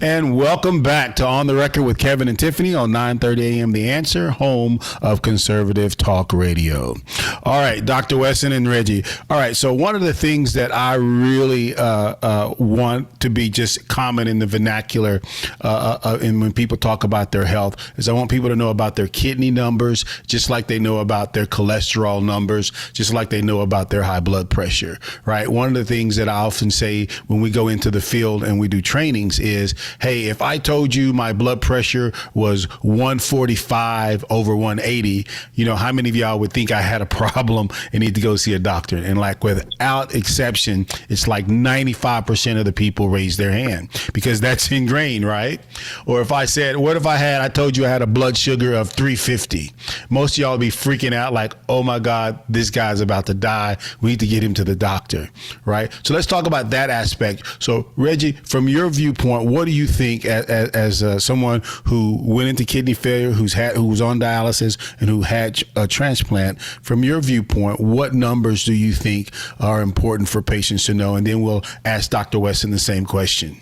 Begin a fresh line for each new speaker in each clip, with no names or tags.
And welcome back to On the Record with Kevin and Tiffany on 9:30 a.m. The Answer, home of conservative talk radio. All right, Dr. Wesson and Reggie. All right, so one of the things that I really want to be just common in the vernacular and when people talk about their health is I want people to know about their kidney numbers, just like they know about their cholesterol numbers, just like they know about their high blood pressure, right? One of the things that I often say when we go into the field and we do trainings is, hey, if I told you my blood pressure was 145 over 180, you know, how many of y'all would think I had a problem and need to go see a doctor? And like without exception, it's like 95% of the people raise their hand because that's ingrained, right? Or if I said, what if I told you I had a blood sugar of 350? Most of y'all would be freaking out like, oh my God, this guy's about to die. We need to get him to the doctor, right? So let's talk about that aspect. So Reggie, from your viewpoint, what do you think as someone who went into kidney failure, who was on dialysis and who had a transplant? From your viewpoint, what numbers do you think are important for patients to know? And then we'll ask Dr. Wesson the same question.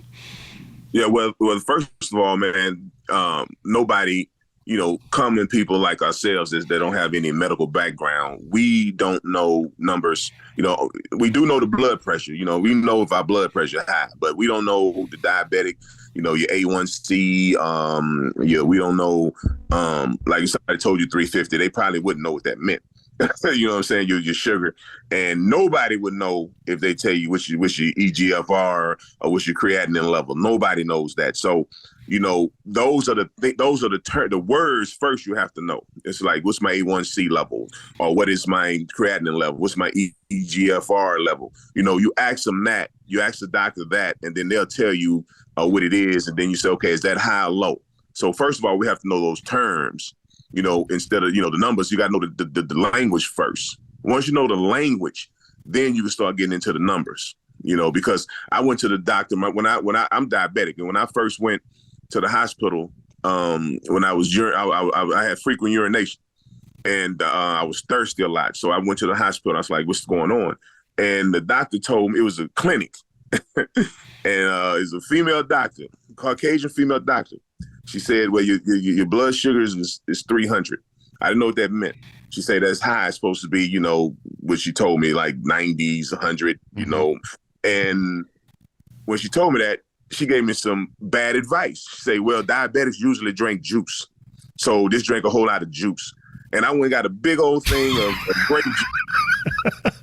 Yeah, well, first of all, man, nobody, common people like ourselves that don't have any medical background, we don't know numbers. We do know the blood pressure. We know if our blood pressure high, but we don't know the diabetic, your A1C. We don't know, like if somebody told you 350, they probably wouldn't know what that meant. You know what I'm saying? Your sugar. And nobody would know if they tell you what's your EGFR or what's your creatinine level. Nobody knows that. So, those are the words first you have to know. It's like, what's my A1C level? Or what is my creatinine level? What's my EGFR level? You ask them that, you ask the doctor that, and then they'll tell you what it is. And then you say, okay, is that high or low? So first of all, we have to know those terms. Instead of, the numbers, you got to know the language first. Once you know the language, then you can start getting into the numbers, because I went to the doctor when I'm diabetic. And when I first went to the hospital, when I was, I had frequent urination and I was thirsty a lot. So I went to the hospital. I was like, what's going on? And the doctor told me it was a clinic and it's a female doctor, Caucasian female doctor. She said, well, your blood sugar is 300. I didn't know what that meant. She said that's high. It's supposed to be, what she told me, like 90s, 100, And when she told me that, she gave me some bad advice. She said, well, diabetics usually drink juice. So just drink a whole lot of juice. And I went and got a big old thing of grape juice.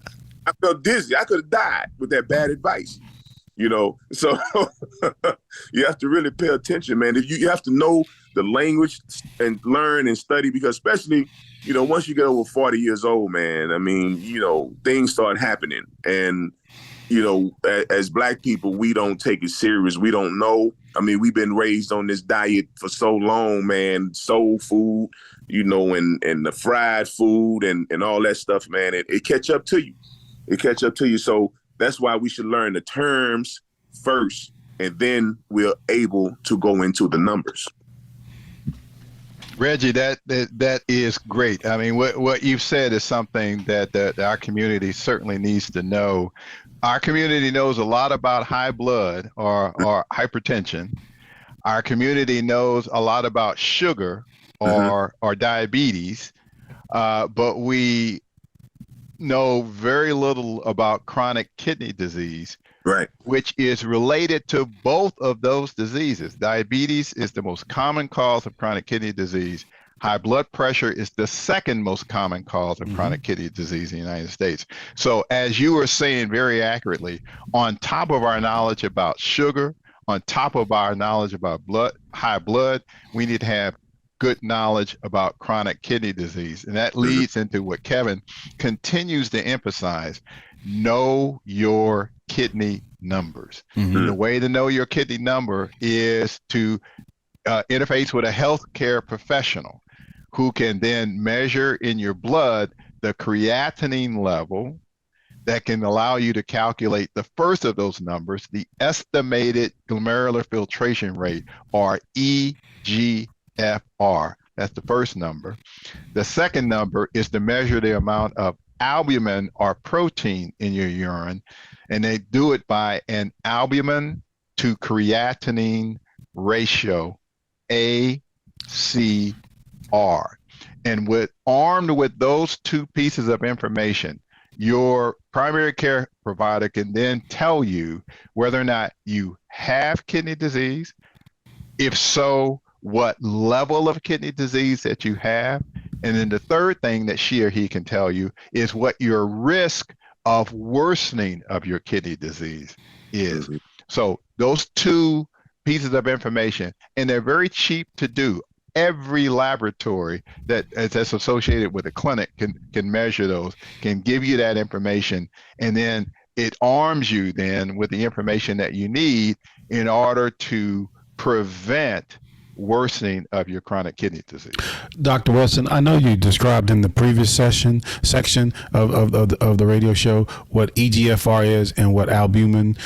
I felt dizzy. I could have died with that bad advice. So you have to really pay attention, man. You have to know the language and learn and study, because especially, once you get over 40 years old, man, I mean, things start happening. And, as Black people, we don't take it serious. We don't know. I mean, we've been raised on this diet for so long, man, soul food, and the fried food and all that stuff, man. It catch up to you. It catch up to you. So that's why we should learn the terms first, and then we're able to go into the numbers.
Reggie, that is great. I mean, what you've said is something that our community certainly needs to know. Our community knows a lot about high blood or hypertension. Our community knows a lot about sugar or diabetes, but we know very little about chronic kidney disease, right, which is related to both of those diseases. Diabetes is the most common cause of chronic kidney disease. High blood pressure is the second most common cause of chronic kidney disease in the United States. So as you were saying very accurately, on top of our knowledge about sugar, on top of our knowledge about high blood, we need to have good knowledge about chronic kidney disease. And that leads into what Kevin continues to emphasize: know your kidney numbers. The way to know your kidney number is to interface with a healthcare professional who can then measure in your blood the creatinine level that can allow you to calculate the first of those numbers, the estimated glomerular filtration rate, or EGFR. That's the first number. The second number is to measure the amount of albumin or protein in your urine, and they do it by an albumin to creatinine ratio, ACR. And armed with those two pieces of information, your primary care provider can then tell you whether or not you have kidney disease. If so, what level of kidney disease that you have. And then the third thing that she or he can tell you is what your risk of worsening of your kidney disease is.
Mm-hmm.
So those two pieces of information, and they're very cheap to do. Every laboratory that's associated with a clinic can measure those, can give you that information, and then it arms you then with the information that you need in order to prevent worsening of your chronic kidney disease.
Dr. Wilson, I know you described in the previous section of the radio show what EGFR is and what albumin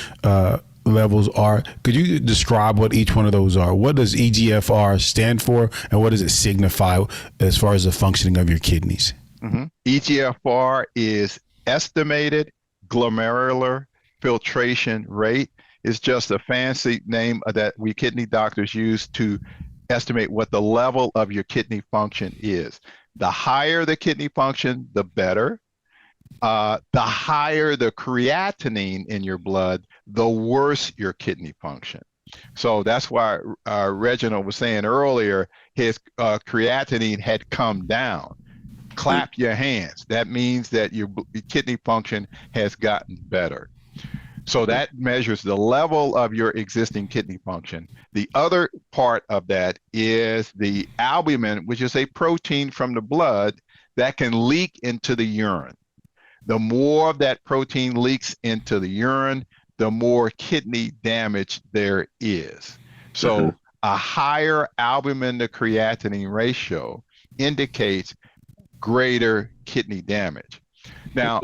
levels are. Could you describe what each one of those are? What does EGFR stand for, and what does it signify as far as the functioning of your kidneys?
Mm-hmm. EGFR is estimated glomerular filtration rate. It's just a fancy name that we kidney doctors use to estimate what the level of your kidney function is. The higher the kidney function, the better. The higher the creatinine in your blood, the worse your kidney function. So that's why Reginald was saying earlier, his creatinine had come down. Clap your hands. That means that your kidney function has gotten better. So that measures the level of your existing kidney function. The other part of that is the albumin, which is a protein from the blood that can leak into the urine. The more of that protein leaks into the urine, the more kidney damage there is. So a higher albumin to creatinine ratio indicates greater kidney damage. Now,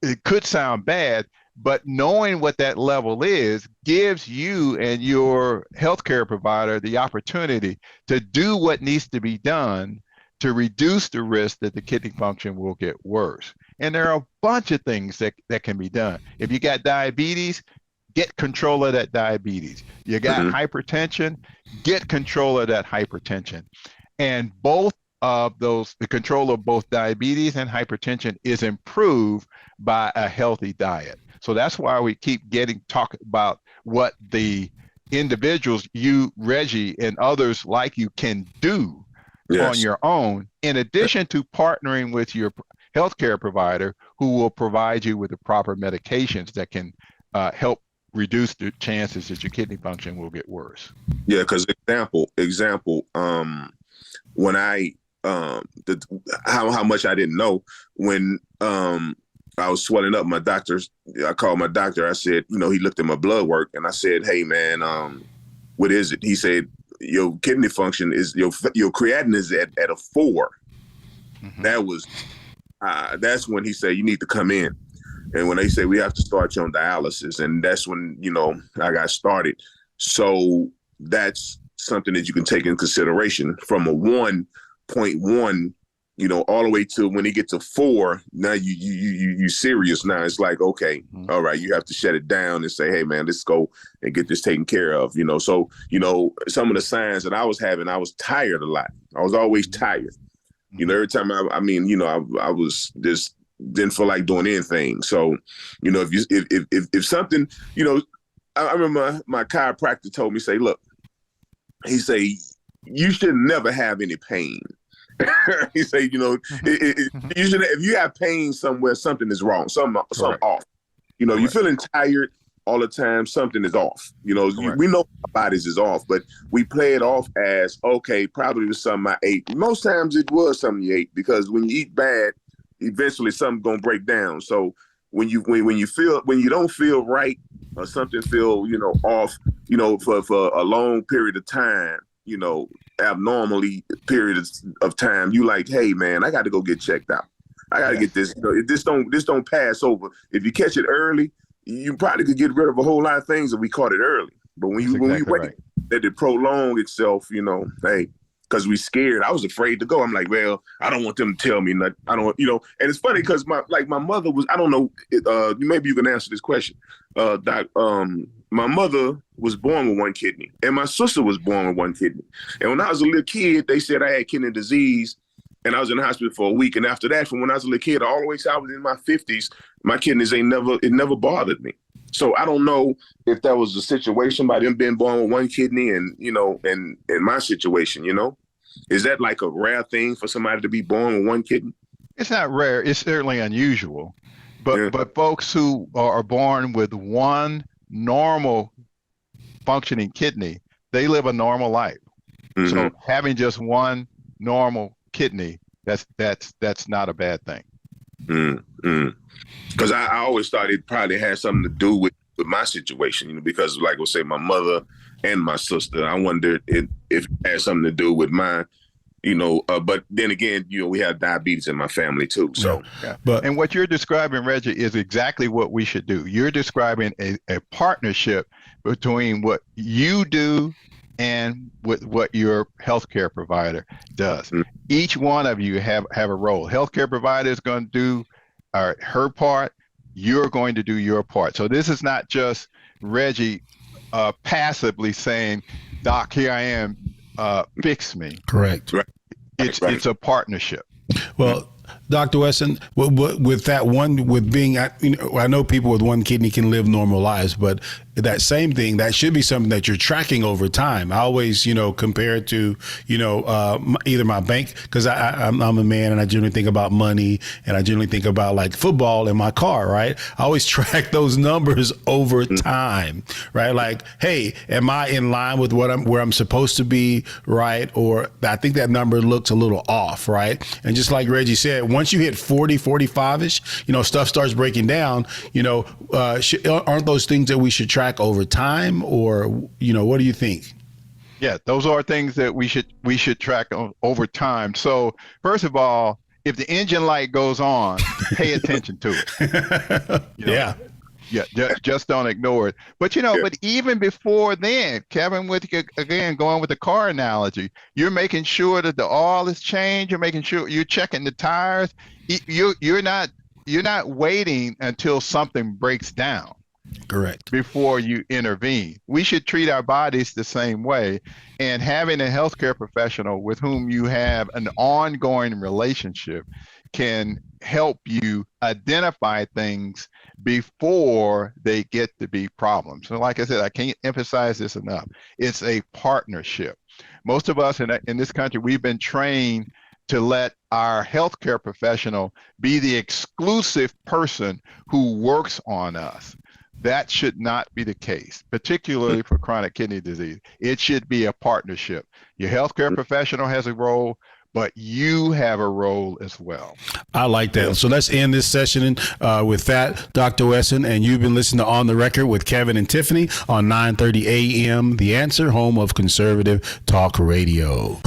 it could sound bad, but knowing what that level is gives you and your healthcare provider the opportunity to do what needs to be done to reduce the risk that the kidney function will get worse. And there are a bunch of things that can be done. If you got diabetes, get control of that diabetes. You got hypertension, get control of that hypertension. And both of those, the control of both diabetes and hypertension is improved by a healthy diet. So that's why we keep talk about what the individuals, you, Reggie, and others like you can do on your own, in addition to partnering with your healthcare provider who will provide you with the proper medications that can help reduce the chances that your kidney function will get worse.
Yeah, because example, when I how much I didn't know when I was swelling up, I called my doctor. I said, he looked at my blood work, and I said, hey man, what is it? He said, your kidney function is your creatinine is at a 4. That was that's when he said you need to come in, and when they say we have to start you on dialysis, and that's when I got started. So that's something that you can take in consideration from a 1.1, all the way to when you get to 4. Now you serious. Now it's like, okay, all right, you have to shut it down and say, hey man, let's go and get this taken care of. So some of the signs that I was having, I was tired a lot. I was always tired. Every time I was just didn't feel like doing anything. So if something, I remember my chiropractor told me, say, look, he say you should never have any pain. He say, you should, if you have pain somewhere, something is wrong, something off. You're feeling tired all the time, something is off. We know our bodies is off, but we play it off as, okay, probably it was something I ate. Most times it was something you ate, because when you eat bad, eventually something's gonna break down. So when you don't feel right, or something feel off, for a long period of time, abnormally periods of time, you like, hey man, I got to go get checked out. I got to get this. This don't pass over. If you catch it early, you probably could get rid of a whole lot of things if we caught it early. But when you wait, let it prolong itself, hey, because we scared. I was afraid to go. I'm like, well, I don't want them to tell me nothing. I don't, and it's funny because my mother was, I don't know, maybe you can answer this question. Doc, my mother was born with one kidney and my sister was born with one kidney. And when I was a little kid, they said I had kidney disease and I was in the hospital for a week. And after that, from when I was a little kid, all the way till I was in my 50s, my kidneys never bothered me. So I don't know if that was a situation by them being born with one kidney and, and my situation, is that like a rare thing for somebody to be born with one kidney?
It's not rare. It's certainly unusual. But folks who are born with one normal functioning kidney, they live a normal life. Mm-hmm. So having just one normal kidney, that's not a bad thing.
Mm-hmm. Because I always thought it probably had something to do with my situation, because like we'll say my mother and my sister, I wondered if it had something to do with mine, but then again, we have diabetes in my family too. So,
yeah. And what you're describing, Reggie, is exactly what we should do. You're describing a partnership between what you do and with what your healthcare provider does. Mm-hmm. Each one of you have a role. Healthcare provider is going to do her part. You're going to do your part. So this is not just Reggie passively saying, Doc, here I am, fix me.
Correct.
Right.
It's a partnership.
Well, Dr. Wesson, with that one, with being, I know people with one kidney can live normal lives, but that same thing, that should be something that you're tracking over time. I always, compare it to, either my bank, because I'm a man and I generally think about money and I generally think about like football in my car, right? I always track those numbers over time, right? Like, hey, am I in line with where I'm supposed to be, right? Or I think that number looks a little off, right? And just like Reggie said, once you hit 40, 45-ish, stuff starts breaking down, aren't those things that we should track over time, or what do you think?
Yeah, those are things that we should track over time. So first of all, if the engine light goes on, pay attention to it.
Yeah,
just don't ignore it. But but even before then, Kevin, going with the car analogy, you're making sure that the oil is changed. You're making sure you're checking the tires. You're not waiting until something breaks down.
Correct.
Before you intervene. We should treat our bodies the same way. And having a healthcare professional with whom you have an ongoing relationship can help you identify things before they get to be problems. So like I said, I can't emphasize this enough. It's a partnership. Most of us in this country, we've been trained to let our healthcare professional be the exclusive person who works on us. That should not be the case, particularly for chronic kidney disease. It should be a partnership. Your healthcare professional has a role, but you have a role as well.
I like that. So let's end this session with that, Dr. Wesson. And you've been listening to On the Record with Kevin and Tiffany on 9:30 a.m. The Answer, home of conservative talk radio.